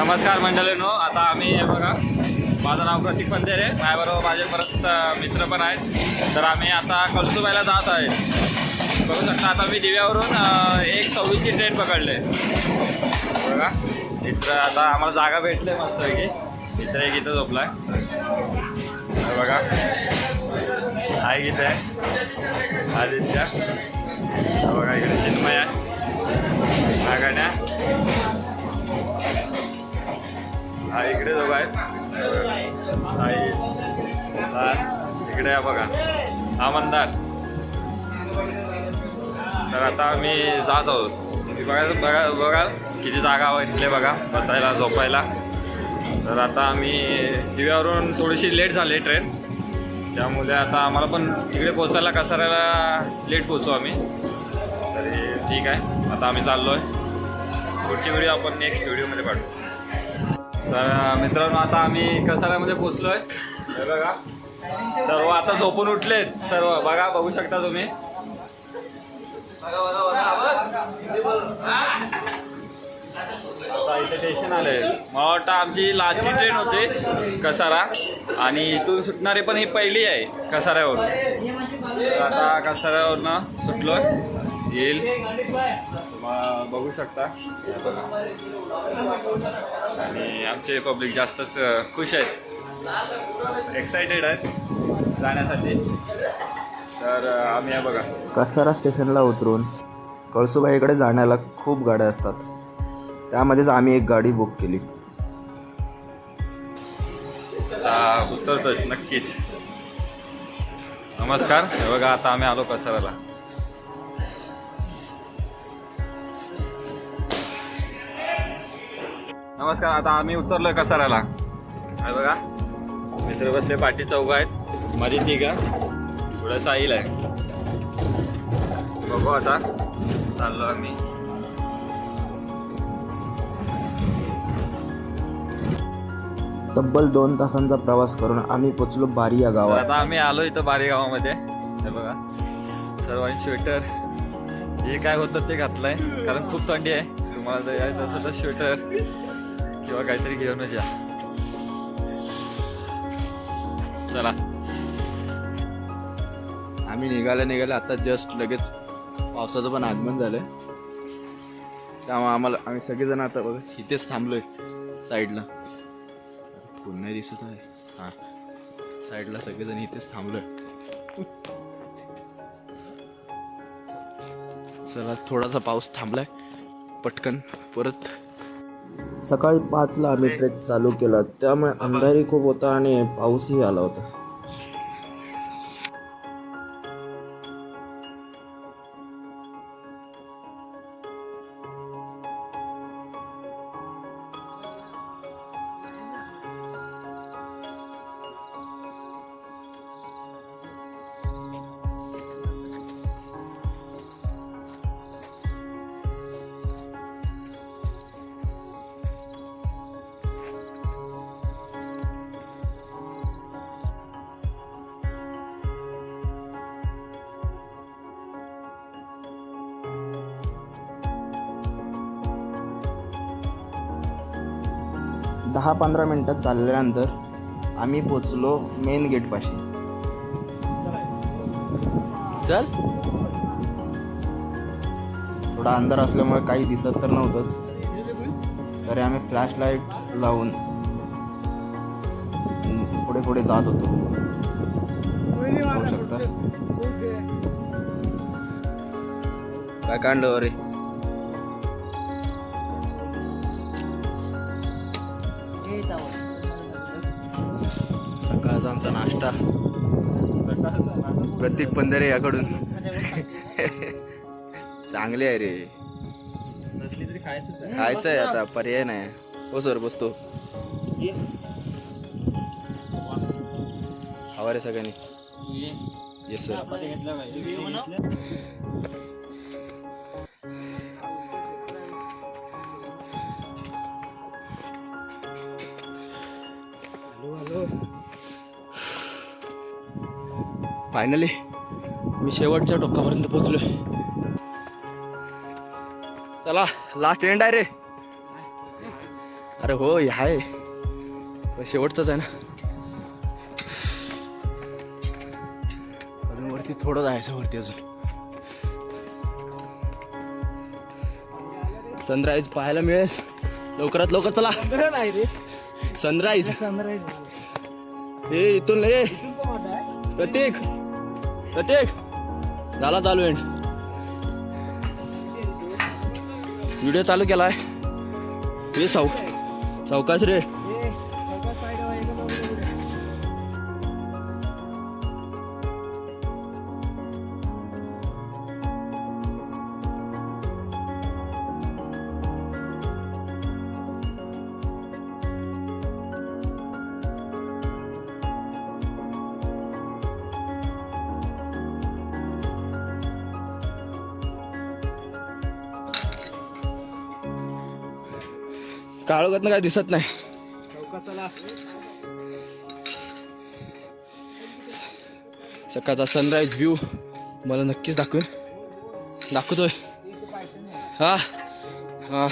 नमस्कार मंडळींनो, आता आम्ही बघा, माझं नाव प्रतीक पंधेरे, माझ्याबरोबर माझे परत मित्र पण आहेत. तर आम्ही आता कळसुबाईला जात आहे. बघू शकता आता मी दिव्यावरून 1:26ची ट्रेन पकडले बघा. मित्र आता आम्हाला जागा भेटले मस्तपैकी. मित्र एक इथं झोपलाय बघा, आहे इथे आदित्य बघा, इकडे चिन्मय आहे, आगाड्या हा इकडे दोघं आहेत, साई इकडे आहे बघा, हा मंदार. तर आता आम्ही जात आहोत. बघा किती जागा भेटले बघा बसायला झोपायला. तर आता आम्ही दिव्यावरून थोडीशी लेट झाली ट्रेन, त्यामुळे आता आम्हाला पण तिकडे पोचायला कसाऱ्याला लेट पोचू आम्ही. तरी ठीक आहे, आता आम्ही चाललो आहे. पुढची व्हिडिओ आपण नेक्स्ट व्हिडिओमध्ये पाठवू. तर मित्रांनो, आता आम्ही कसाऱ्यामध्ये पोचलो आहे. हे बघा, सर्व आता झोपून उठलेत सर्व, बघा बघू शकता तुम्ही. आता इथे स्टेशन आले. मला वाटतं आमची लास्टची ट्रेन होती कसारा, आणि इथून सुटणारी पण ही पहिली आहे कसाऱ्यावरून. तर आता कसाऱ्यावरनं सुटलो येईल, बघू शकता. आणि आमचे पब्लिक जास्तच खुश आहेत, एक्सायटेड आहेत जाण्यासाठी. तर आम्ही बघा कसारा स्टेशनला उतरून कळसुबाईकडे जाण्याला खूप गाड्या असतात, त्यामध्येच आम्ही एक गाडी बुक केली. उतरतोच नक्कीच. नमस्कार, हे बघा आता आम्ही आलो कसाऱ्याला. नमस्कार, आता आम्ही उतरलोय कसाऱ्याला. हे बघा, मित्र बसले, पाठी चौघ आहेत, मध्ये तिघा, थोडं साईल आहे. बघू आता चाललो आम्ही. तब्बल 2 तासांचा प्रवास करून आम्ही पोचलो बारी या गावात. आता आम्ही आलो इथं बारी गावामध्ये. हे बघा, सर्वांनी स्वेटर जे काय होतं ते घातलंय, कारण खूप थंडी आहे. तुम्हाला जर यायचं असेल तर स्वेटर किंवा काहीतरी घेऊनच या. चला, आम्ही निघाले आता जस्ट लगेच पावसाचं पण आगमन झालंय, त्यामुळे आम्ही सगळेजण आता बघा इथेच थांबलोय साईडला. कोण नाही दिसत आहे, हां साईडला सगळेजण इथेच थांबलोय. चला, थोडासा पाऊस थांबलाय, पटकन परत. सकाळी 5ला आम्ही ट्रेक चालू केला, त्यामुळे अंधारी खूप होता आणि पाऊसही आला होता. दहा 15 मिनिटात चालल्यानंतर आम्ही पोचलो मेन गेट पाशी. चल, थोडा अंधार असल्यामुळे काही दिसत तर नव्हतंच, तरी आम्ही फ्लॅश लाईट लावून पुढे पुढे जात होतो. होऊ शकता काय कांडलं रे. सकाळचा आमचा नाश्ता प्रतीक पंधरे याकडून. चांगले आहे रे, नसली तरी खायचं खायचं आहे, आता पर्याय नाही. हो सर, बसतो. हवा रे सगळ्यांनी. Yes sir. फायनली मी शेवटच्या टोकापर्यंत पोहोचलोय. चला लास्ट एंड आहे रे. अरे हो आहे पण शेवटचंच आहे ना. अजून वरती थोडं जायचं वरती अजून. सनराईज पाहायला मिळेल लवकरात लवकर. चला सनराईज. हे इथून ये प्रतीक झाला चालू एंड. व्हिडिओ चालू केलाय. हे सावकाश रे. काळोखातनं काय दिसत नाही. सकाळचा सनराईज व्ह्यू मला नक्कीच दाखवतोय. हा हा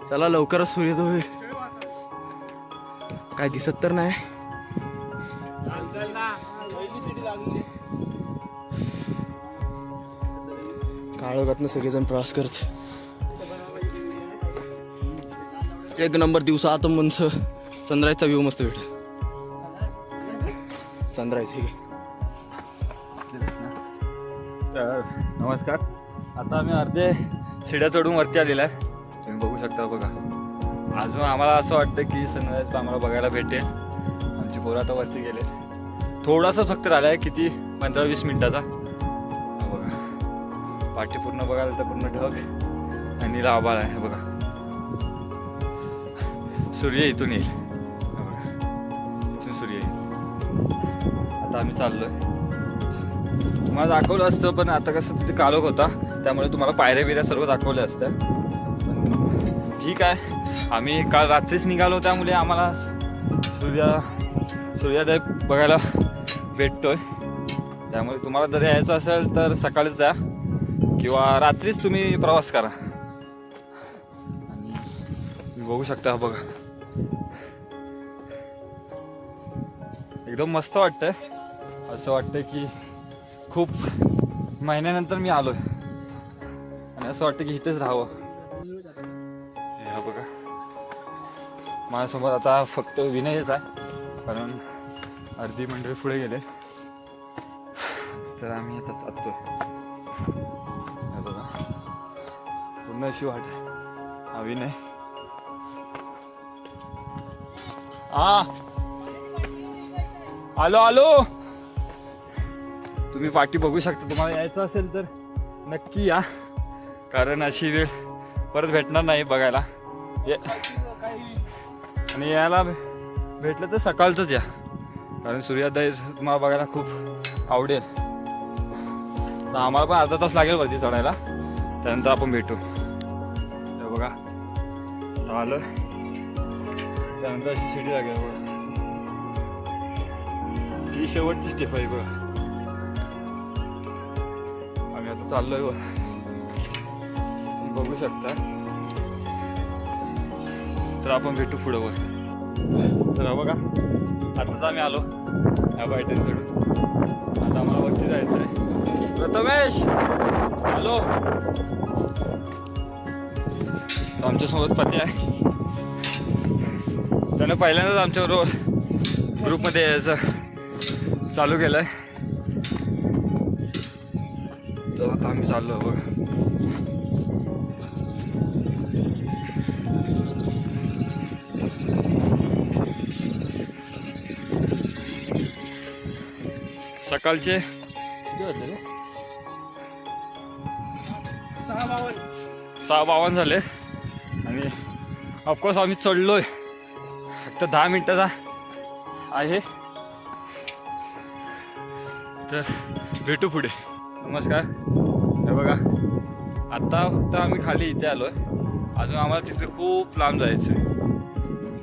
चला लवकरच सूर्योदय होईल. काय दिसत तर नाही. काळोखातनं सगळेजण प्रवास करत. एक नंबर दिवसा आता मनस सनराईजचा व्ह्यू मस्त भेटेल. सनराईज हे नमस्कार. आता आम्ही अर्धे शिड्या चढून वरती आलेला आहे. तुम्ही बघू शकता बघा. अजून आम्हाला असं वाटतं की सनराईज आम्हाला बघायला भेटेल. आमची पोरं आता वरती गेले. थोडासा फक्त राहिला आहे किती 15-20 मिनिटाचा. हा बघा पाठी पूर्ण बघायला तर पूर्ण ढग आणि आभाळ आहे. बघा सूर्य इथून येईल. हा बघा इथून सूर्य येईल. आता आम्ही चाललोय. तुम्हाला दाखवलं असतं पण आता कसं तिथे काळोख होता त्यामुळे तुम्हाला पायऱ्या बिऱ्या सर्व दाखवल्या असत्या. पण ठीक आहे. आम्ही काल रात्रीच निघालो त्यामुळे आम्हाला सूर्योदय बघायला भेटतोय. त्यामुळे तुम्हाला जर यायचं असेल तर सकाळीच जा किंवा रात्रीच तुम्ही प्रवास करा. आणि तुम्ही बघू शकता बघा एकदम मस्त वाटतंय. असं वाटतंय की खूप महिन्यानंतर मी आलोय आणि असं वाटतं की इथेच राहावं. हा बघा माझ्यासमोर आता फक्त विनयच आहे कारण अर्धी मंडळी पुढे गेले. तर आम्ही आता जातोय. हे बघा पूर्ण अशी वाट आहे. हा विनय. आलो. तुम्ही पाठी बघू शकता. तुम्हाला यायचं असेल तर नक्की या कारण अशी वेळ परत भेटणार नाही बघायला. आणि यायला भेटलं तर सकाळचंच या कारण सूर्योदय तुम्हाला बघायला खूप आवडेल. तर आम्हाला पण अर्धा तास लागेल वरती चढायला. त्यानंतर आपण भेटू. हे बघा आलं त्यानंतर अशी शिडी लागेल बघा. ही शेवटची स्टेप आहे बघा. आम्ही आता चाललोय बघू शकता. तर आपण भेटू पुढं वर. तर बघा आताच आम्ही आलो ह्या पायट्याने चढून. आता आम्हाला वरती जायचं आहे. प्रथमेश हॅलो. आमच्यासोबत पती आहे. त्यानं पहिल्यांदाच आमच्याबरोबर ग्रुपमध्ये यायचं चालू केलंय. तर आता आम्ही चाललो बघा. सकाळचे 6:52 झाले आणि ऑफकोर्स आम्ही चढलोय. फक्त 10 मिनिटाचा आहे. तर भेटू पुढे. नमस्कार. हे बघा आता फक्त आम्ही खाली इथे आलोय. अजून आम्हाला तिथे खूप लांब जायचं आहे.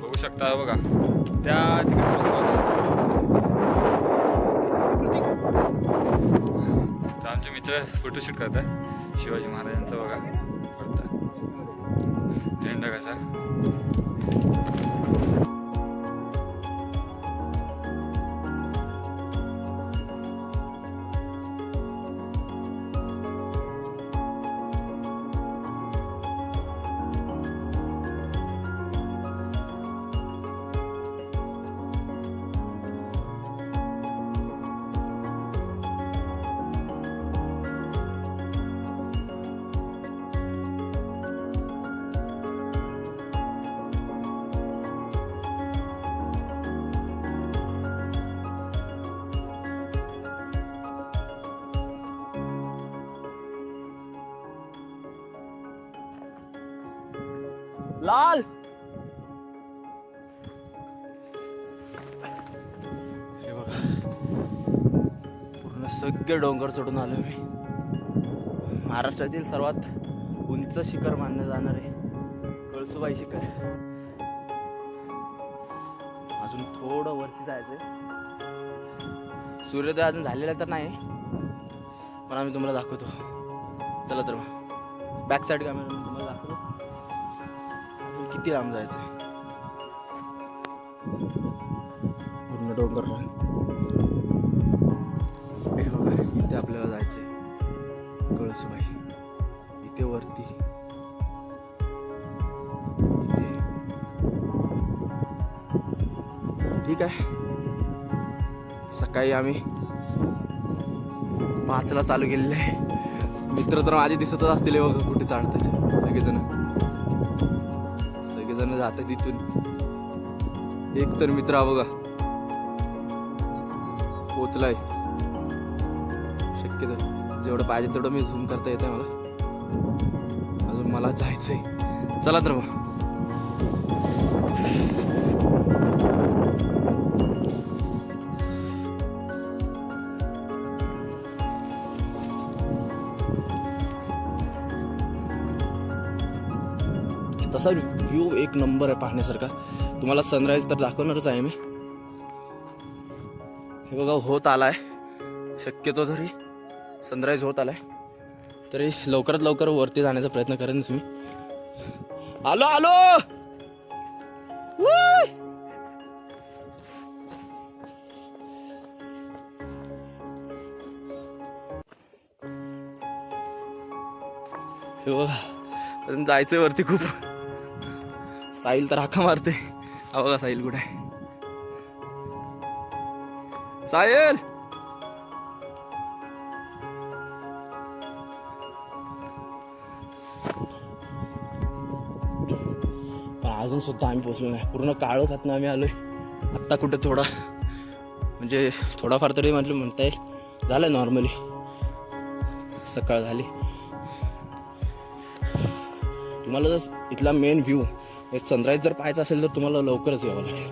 बघू शकता बघा त्या तर आमचे मित्र फोटोशूट करतात शिवाजी महाराजांचं बघा करतात झेंडा कसा लाल हे बघा पूर्ण सगळे डोंगर चढून आलो मी. महाराष्ट्रातील सर्वात उंच शिखर मानलं जाणार आहे कळसुबाई शिखर. अजून थोडं वरती जायचंय. सूर्योदय अजून झालेला तर नाही पण आम्ही तुम्हाला दाखवतो. चला तर मग बॅक साईड कॅमेरा तुम्हाला दाखवतो किती लांब जायचं. पूर्ण डोंगर हे बघा इथे आपल्याला जायचंय कळसुबाई. इथे वरती इथे ठीक आहे. सकाळी आम्ही 5ला चालू केलेले आहे. मित्र तर माझे दिसतच असतील बघा कुठे चढतात सगळेजण जातात इथून. एक तर मित्र हा बघा पोचलाय. शक्यतो जेवढं पाहिजे तेवढं मी झूम करता येतंय मला. अजून मला जायचंय. चला तर मग तसा व्ह्यू एक नंबर आहे पाहण्यासारखा. तुम्हाला सनराईज तर दाखवणारच आहे मी. हे बघा होत आलाय. शक्यतो तरी सनराईज होत आलाय तरी लवकरात लवकर वरती जाण्याचा प्रयत्न करेन मी. आलो आलो हे बघा अजून जायचंय वरती खूप. साहिल तर हाका मारते. हा बघा साहिल कुठे आहे. साहिल पण अजून सुद्धा आम्ही पोहोचलो नाही. पूर्ण काळोखातनं आम्ही आलोय. आत्ता कुठे थोडा म्हणजे थोडाफार तरी म्हणता येईल झालं नॉर्मली. सकाळ झाली. तुम्हाला जर इथला मेन व्ह्यू सनराईज जर पाहायचा असेल तर तुम्हाला लवकरच यावं लागेल.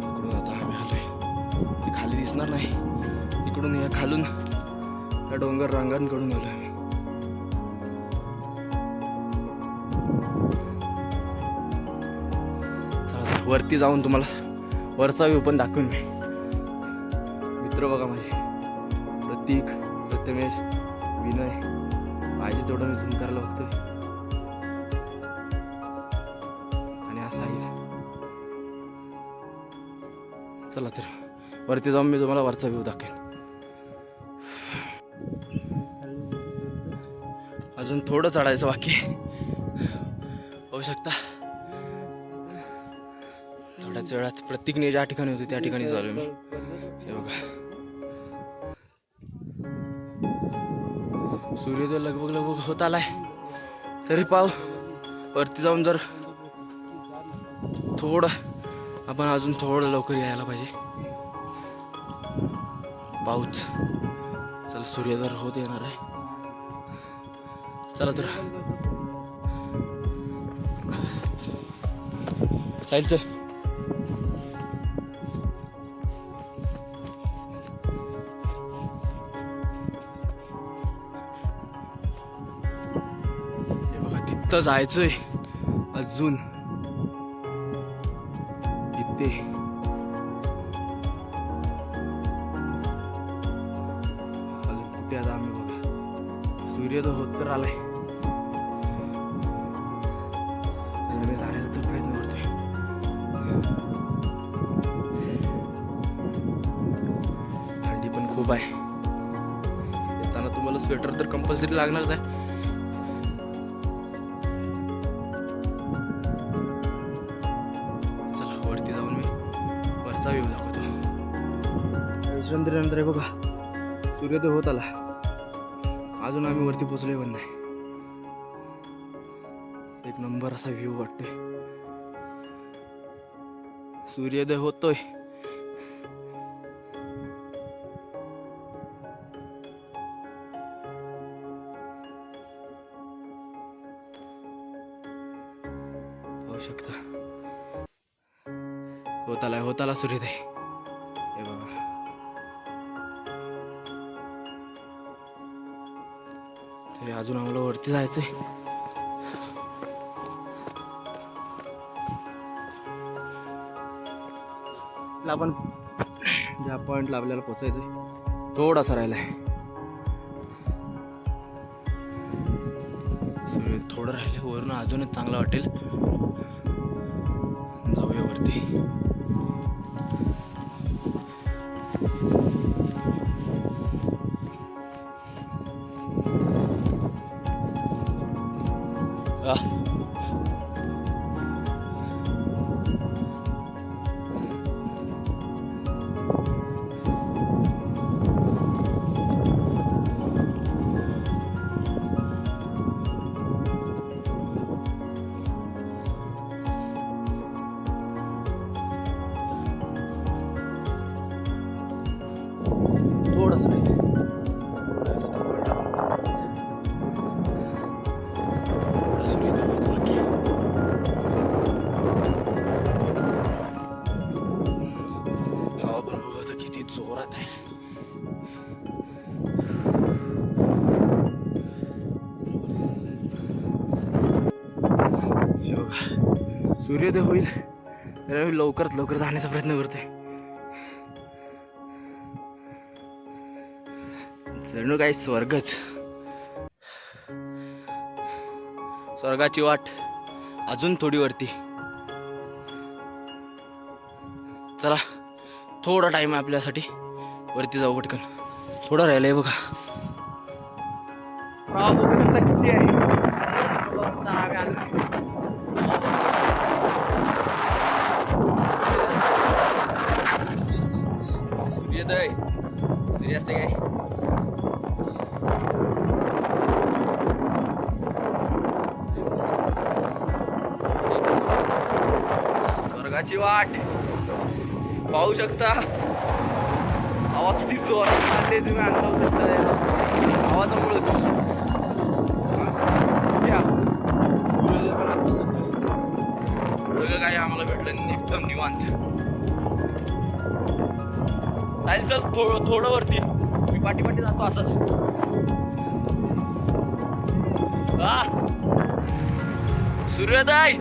इकडून आता आम्ही आलोय. ते खाली दिसणार नाही. इकडून या खालून या डोंगर रांगांकडून आलोय आम्ही. चला वरती जाऊन तुम्हाला वरचा व्ह्यू पण दाखवून मी. मित्र बघा माझे प्रतीक प्रथमेश विनय पाहिजे तेवढं मी झूम करायला बघतोय. आणि हा साहिल. चला तर वरती जाऊन मी तुम्हाला वरचा व्ह्यू दाखवेन. अजून थोडं चढायचं बाकी होऊ शकता. थोड्याच वेळात प्रत्येकने ज्या ठिकाणी होती त्या ठिकाणी चालू मी. हे बघा सूर्योदय लगभग होत आलाय. तरी पाव वरती जाऊन जर थोडं आपण अजून थोडं लवकर यायला पाहिजे. पाऊस चला सूर्योदय होत येणार आहे. चला तर साहिल चल. फक्त जायचंय अजून इथे. अजून कुठे आता आम्ही बघा. सूर्य तर होत तर आलाय. आम्ही जाण्याचा तर प्रयत्न करतोय. थंडी पण खूप आहे. येताना तुम्हाला स्वेटर तर कंपल्सरी लागणारच आहे. चला वरती जाऊन मी वरचा व्ह्यू दाखवतो. विश्रांतीनंतर आहे बघा सूर्योदय होत आला. अजून आम्ही वरती पोचलोय पण नाही. एक नंबर असा व्ह्यू वाटतोय. सूर्योदय होतोय. पाहू शकता होत आला सूर्योदय. हे बघा तरी अजून आम्हाला वरती जायचंय. आपण ज्या पॉइंटला आपल्याला पोचायचंय थोडासा राहिलाय. सूर्य थोडं राहिलं वरून अजूनच चांगलं वाटेल. जाऊया वरती. थोडंसं राहिलं. सूर्य दाखवायचा बाकी आहे. हवा पण बघा किती जोरात आहे. हे बघा सूर्योदय होईल तर आम्ही लवकरात लवकर जाण्याचा प्रयत्न करतोय. जणू काही स्वर्गच. स्वर्गाची वाट अजून थोडी वरती. चला थोडा टाइम आहे आपल्यासाठी. वरती जाऊ पटकन. थोडं राहिलंय बघा. किती आहे सूर्योदय सूर्यास्त काय. स्वर्गाची वाट पाहू शकता. हवा किती जोरात चालते तुम्ही अनुभवू शकता. आवाजामुळेच सूर्योदय पण आताच होतो. सगळं काही आम्हाला भेटलं एकदम निवांत. चालेल चल थोडं वरती. मी पाठी जातो असंच. सूर्योदय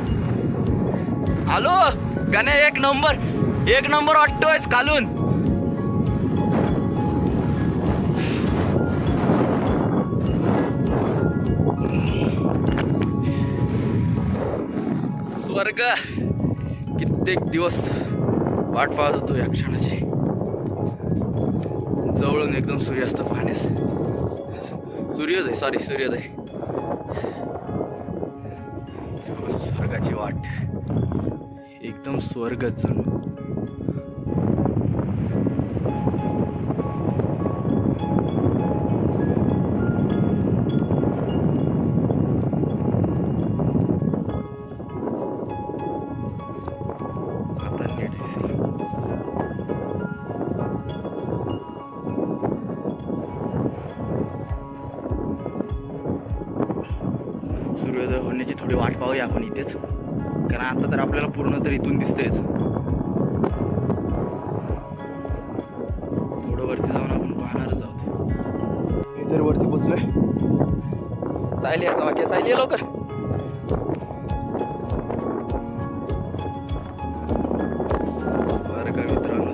आलो गाणे. एक नंबर वाटतोयस खालून. स्वर्ग. कित्येक दिवस वाट पाहत होतो या क्षणाची. जवळून एकदम सूर्यास्त पाहण्यास. सूर्योदय. स्वर्गाची वाट एकदम स्वर्गच जणू. आता नीट दिसेल. सूर्योदय होण्याची थोडी वाट पाहूया आपण इथेच. कारण आता तर आपल्याला पूर्ण तर इथून दिसतेच. थोडं वरती जाऊन आपण पाहणारच आहोत. मी जर वरती पोचलोय. चालेल याचा वाक्य. चालेल लवकर. बरं का मित्रांनो,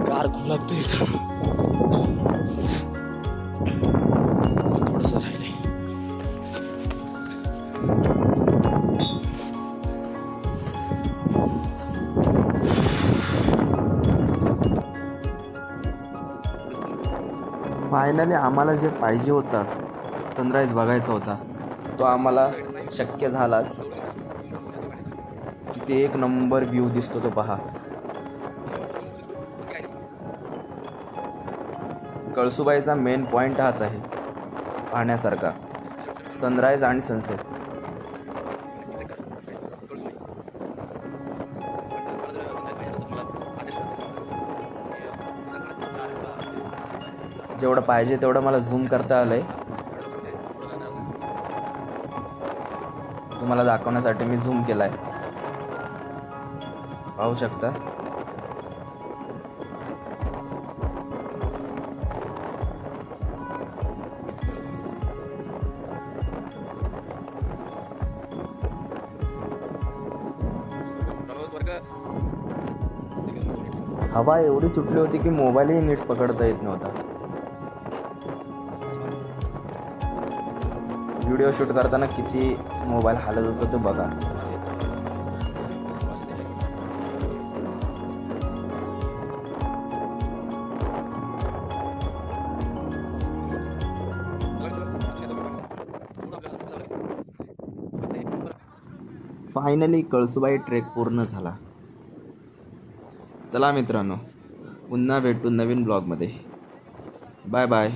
गार खूप लागतो इथं. थोडंसं राहिले. फायनली आम्हाला जे पाहिजे होता सनराईज बघायचा होता तो आम्हाला शक्य झालाच. किती एक नंबर व्ह्यू दिसतो तो पहा. कळसुबाईचा मेन पॉईंट हाच आहे पाहण्यासारखा, सनराईज आणि सनसेट. जेवढं पाहिजे तेवढं मला झूम करता आलंय. तुम्हाला दाखवण्यासाठी मी झूम केलाय, पाहू शकता. हवा एवढी सुटली होती की मोबाईलही नीट पकडता येत नव्हता. व्हिडिओ शूट करताना किती मोबाईल हालत होता तो बघा. फायनली कळसुबाई ट्रेक पूर्ण झाला. चला मित्रांनो, पुन्हा भेटू नवीन ब्लॉगमध्ये. Bye bye.